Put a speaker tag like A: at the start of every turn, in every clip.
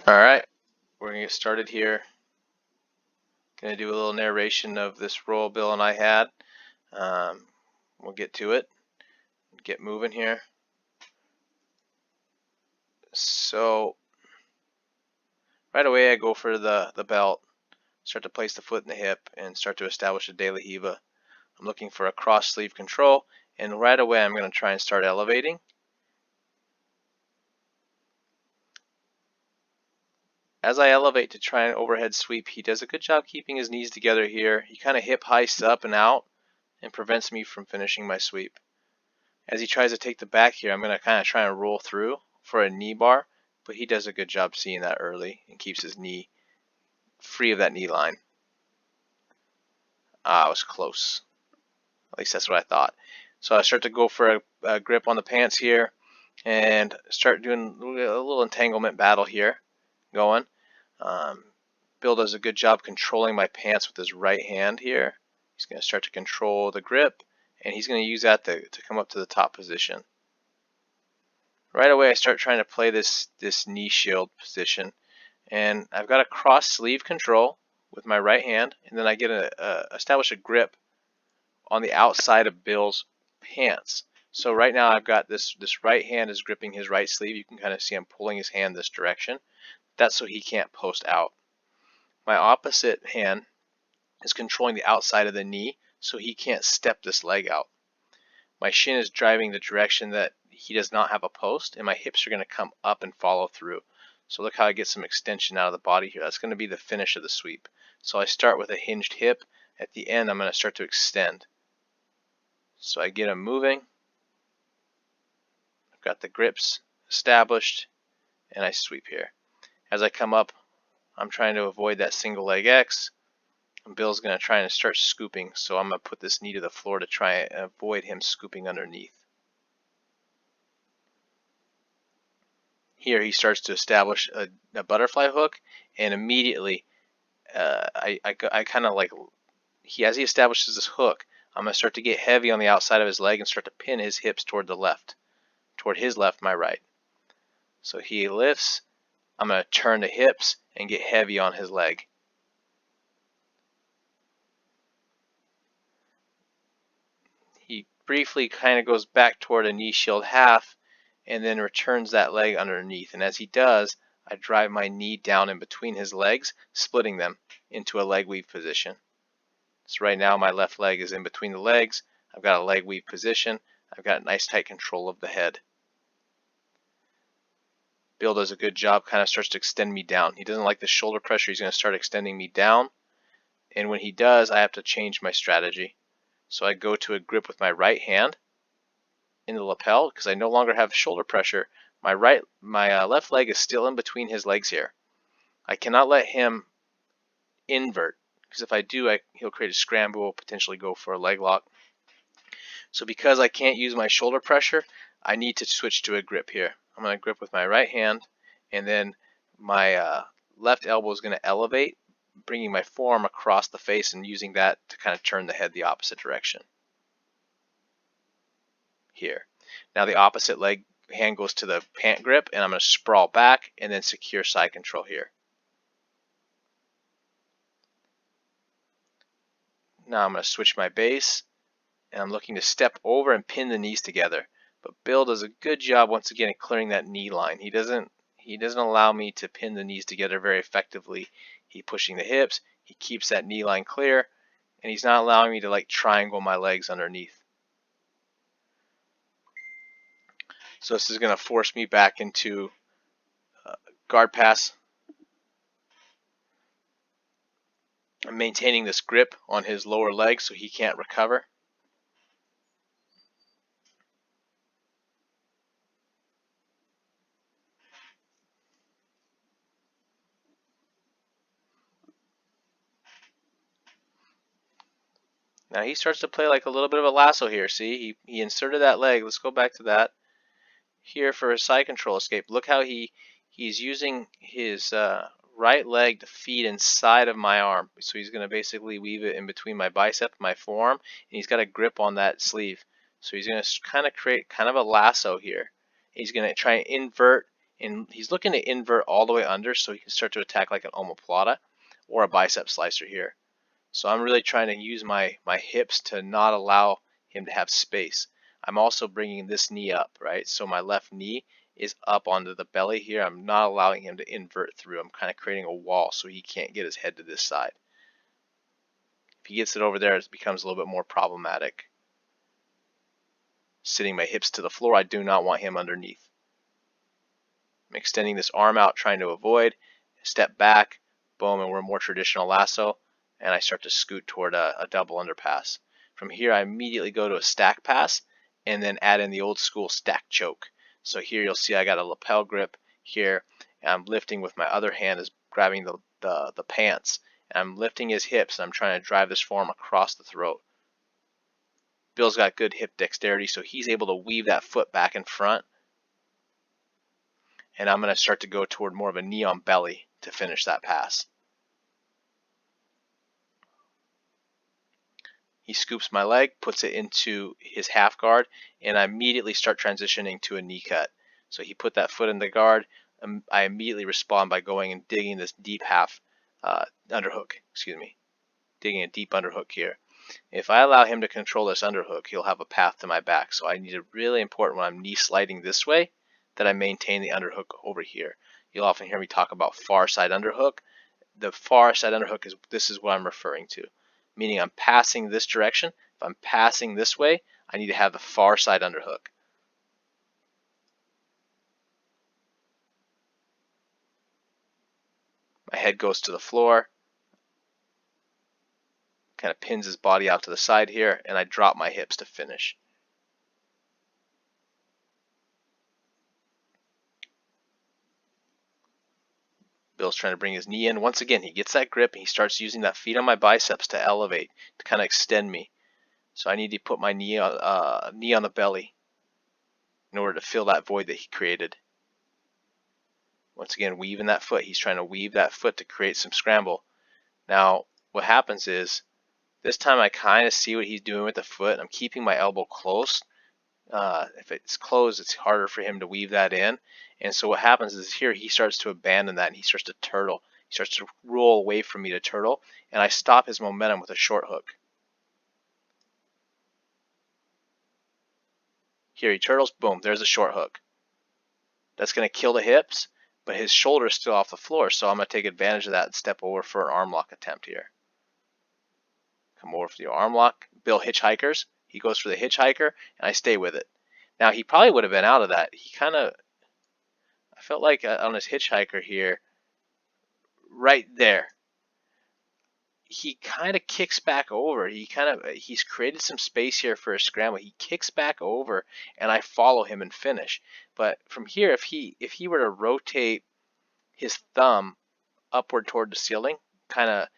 A: Alright, we're going to get started here. Going to do a little narration of this roll Bill and I had. We'll get to it. Get moving here. So, right away I go for the belt, start to place the foot in the hip, and start to establish a De La Hiva. I'm looking for a cross sleeve control, and right away I'm going to try and start elevating. As I elevate to try an overhead sweep, he does a good job keeping his knees together here. He kind of hip heists up and out and prevents me from finishing my sweep. As he tries to take the back here, I'm going to kind of try and roll through for a knee bar, but he does a good job seeing that early and keeps his knee free of that knee line. It was close. At least that's what I thought. So I start to go for a grip on the pants here and start doing a little entanglement battle here going. Bill does a good job controlling my pants with his right hand here. He's going to start to control the grip, and he's going to use that to come up to the top position. Right away I start trying to play this knee shield position, and I've got a cross sleeve control with my right hand, and then I get establish a grip on the outside of Bill's pants. So right now I've got this right hand is gripping his right sleeve. You can kind of see I'm pulling his hand this direction. That's so he can't post out. My opposite hand is controlling the outside of the knee so he can't step this leg out. My shin is driving the direction that he does not have a post, and my hips are going to come up and follow through. So look how I get some extension out of the body here. That's going to be the finish of the sweep. So I start with a hinged hip. At the end, I'm going to start to extend. So I get him moving. I've got the grips established, and I sweep here. As I come up, I'm trying to avoid that single leg X. And Bill's going to try and start scooping, so I'm going to put this knee to the floor to try and avoid him scooping underneath. Here he starts to establish a butterfly hook, and immediately I kind of like, as he establishes this hook, I'm going to start to get heavy on the outside of his leg and start to pin his hips toward the left. Toward his left, my right. So he lifts, I'm going to turn the hips and get heavy on his leg. He briefly kind of goes back toward a knee shield half and then returns that leg underneath. And as he does, I drive my knee down in between his legs, splitting them into a leg weave position. So right now my left leg is in between the legs. I've got a leg weave position. I've got nice tight control of the head. Bill does a good job, kind of starts to extend me down. He doesn't like the shoulder pressure. He's going to start extending me down. And when he does, I have to change my strategy. So I go to a grip with my right hand in the lapel because I no longer have shoulder pressure. My left leg is still in between his legs here. I cannot let him invert because if I do, he'll create a scramble, potentially go for a leg lock. So because I can't use my shoulder pressure, I need to switch to a grip here. I'm going to grip with my right hand, and then my left elbow is going to elevate, bringing my forearm across the face and using that to kind of turn the head the opposite direction. Here. Now the opposite leg hand goes to the pant grip, and I'm going to sprawl back and then secure side control here. Now I'm going to switch my base, and I'm looking to step over and pin the knees together. But Bill does a good job once again at clearing that knee line. He doesn't allow me to pin the knees together very effectively. He's pushing the hips, he keeps that knee line clear, and he's not allowing me to like triangle my legs underneath. So this is going to force me back into guard pass. I'm maintaining this grip on his lower leg so he can't recover. Now he starts to play like a little bit of a lasso here. See, he inserted that leg. Let's go back to that. Here for a side control escape. Look how he's using his right leg to feed inside of my arm. So he's going to basically weave it in between my bicep and my forearm, and he's got a grip on that sleeve. So he's going to kind of create kind of a lasso here. He's going to try and invert And he's looking to invert all the way under so he can start to attack like an omoplata or a bicep slicer here. So I'm really trying to use my hips to not allow him to have space. I'm also bringing this knee up, right? So my left knee is up onto the belly here. I'm not allowing him to invert through. I'm kind of creating a wall so he can't get his head to this side. If he gets it over there, it becomes a little bit more problematic. Sitting my hips to the floor, I do not want him underneath. I'm extending this arm out, trying to avoid, step back, boom, and we're a more traditional lasso, and I start to scoot toward a double underpass. From here, I immediately go to a stack pass, and then add in the old school stack choke. So here you'll see I got a lapel grip here, and I'm lifting with my other hand is grabbing the pants, and I'm lifting his hips, and I'm trying to drive this forearm across the throat. Bill's got good hip dexterity, so he's able to weave that foot back in front, and I'm going to start to go toward more of a knee on belly to finish that pass. He scoops my leg, puts it into his half guard, and I immediately start transitioning to a knee cut. So he put that foot in the guard. I immediately respond by going and digging this deep half underhook, digging a deep underhook here. If I allow him to control this underhook, he'll have a path to my back. So I need it really important when I'm knee sliding this way that I maintain the underhook over here. You'll often hear me talk about far side underhook. The far side underhook is what I'm referring to, meaning I'm passing this direction. If I'm passing this way, I need to have the far side underhook. My head goes to the floor, kind of pins his body out to the side here, and I drop my hips to finish. Bill's trying to bring his knee in. Once again, he gets that grip and he starts using that feet on my biceps to elevate, to kind of extend me. So I need to put my knee on the belly in order to fill that void that he created. Once again, weaving that foot. He's trying to weave that foot to create some scramble. Now, what happens is, this time I kind of see what he's doing with the foot. I'm keeping my elbow close. If it's closed, it's harder for him to weave that in. And so what happens is here he starts to abandon that and he starts to turtle. He starts to roll away from me to turtle, and I stop his momentum with a short hook. Here he turtles, boom, there's a short hook. That's going to kill the hips, but his shoulder is still off the floor, so I'm going to take advantage of that and step over for an arm lock attempt here. Come over for the arm lock. Bill hitchhikers. He goes for the hitchhiker, and I stay with it. Now, he probably would have been out of that. I felt like on his hitchhiker here, right there, he kind of kicks back over. He's created some space here for a scramble. He kicks back over, and I follow him and finish. But from here, if he were to rotate his thumb upward toward the ceiling, kind of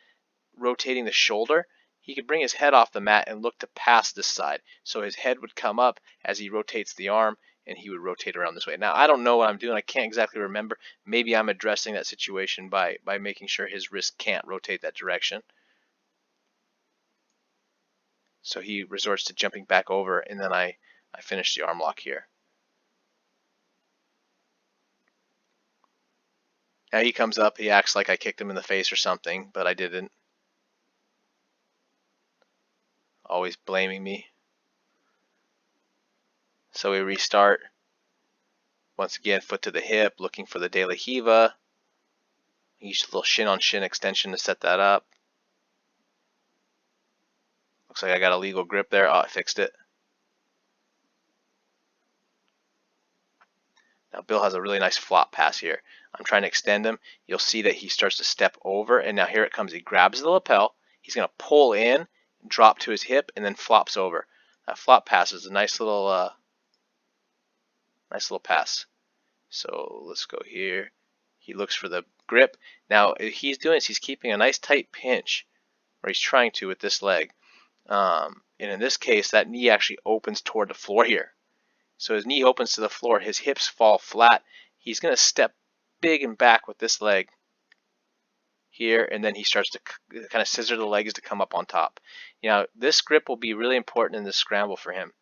A: rotating the shoulder, he could bring his head off the mat and look to pass this side. So his head would come up as he rotates the arm, and he would rotate around this way. Now, I don't know what I'm doing. I can't exactly remember. Maybe I'm addressing that situation by making sure his wrist can't rotate that direction. So he resorts to jumping back over, and then I finish the arm lock here. Now he comes up. He acts like I kicked him in the face or something, but I didn't. Always blaming me. So we restart. Once again, foot to the hip, looking for the De La Hiva. Use a little shin on shin extension to set that up. Looks like I got a legal grip there. Oh, I fixed it. Now Bill has a really nice flop pass here. I'm trying to extend him. You'll see that he starts to step over, and now here it comes. He grabs the lapel. He's going to pull in, drop to his hip, and then flops over. That flop pass is a nice little pass. So let's go here. He looks for the grip. Now he's doing is he's keeping a nice tight pinch, or he's trying to with this leg. And in this case, that knee actually opens toward the floor here. So his knee opens to the floor. His hips fall flat. He's going to step big and back with this leg here, and then he starts to kind of scissor the legs to come up on top. Now, this grip will be really important in this scramble for him.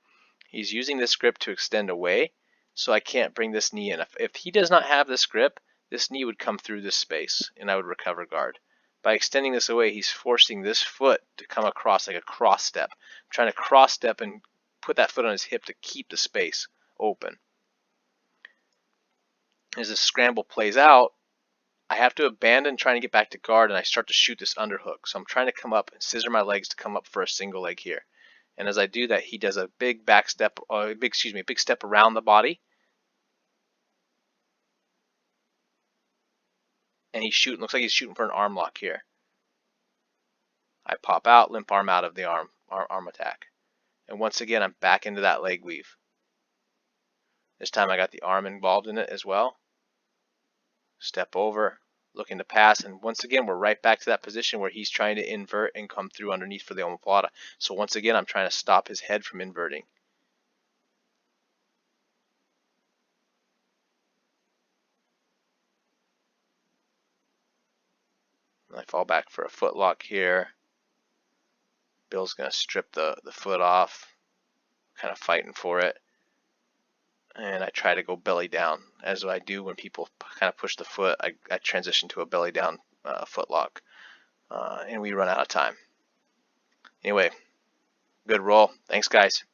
A: He's using this grip to extend away. so I can't bring this knee in. If he does not have this grip, this knee would come through this space, and I would recover guard. By extending this away, he's forcing this foot to come across like a cross step. I'm trying to cross step and put that foot on his hip to keep the space open. As this scramble plays out, I have to abandon trying to get back to guard, and I start to shoot this underhook. So I'm trying to come up and scissor my legs to come up for a single leg here. And as I do that, he does a big back step, a big step around the body. And he's shooting, looks like he's shooting for an arm lock here. I pop out, limp arm out of the arm attack. And once again, I'm back into that leg weave. This time I got the arm involved in it as well. Step over, looking to pass, and once again we're right back to that position where he's trying to invert and come through underneath for the omoplata. So once again I'm trying to stop his head from inverting. I fall back for a foot lock here. Bill's going to strip the foot off, kind of fighting for it. And I try to go belly down. As I do when people kind of push the foot, I transition to a belly down foot lock. And we run out of time. Anyway, good roll. Thanks, guys.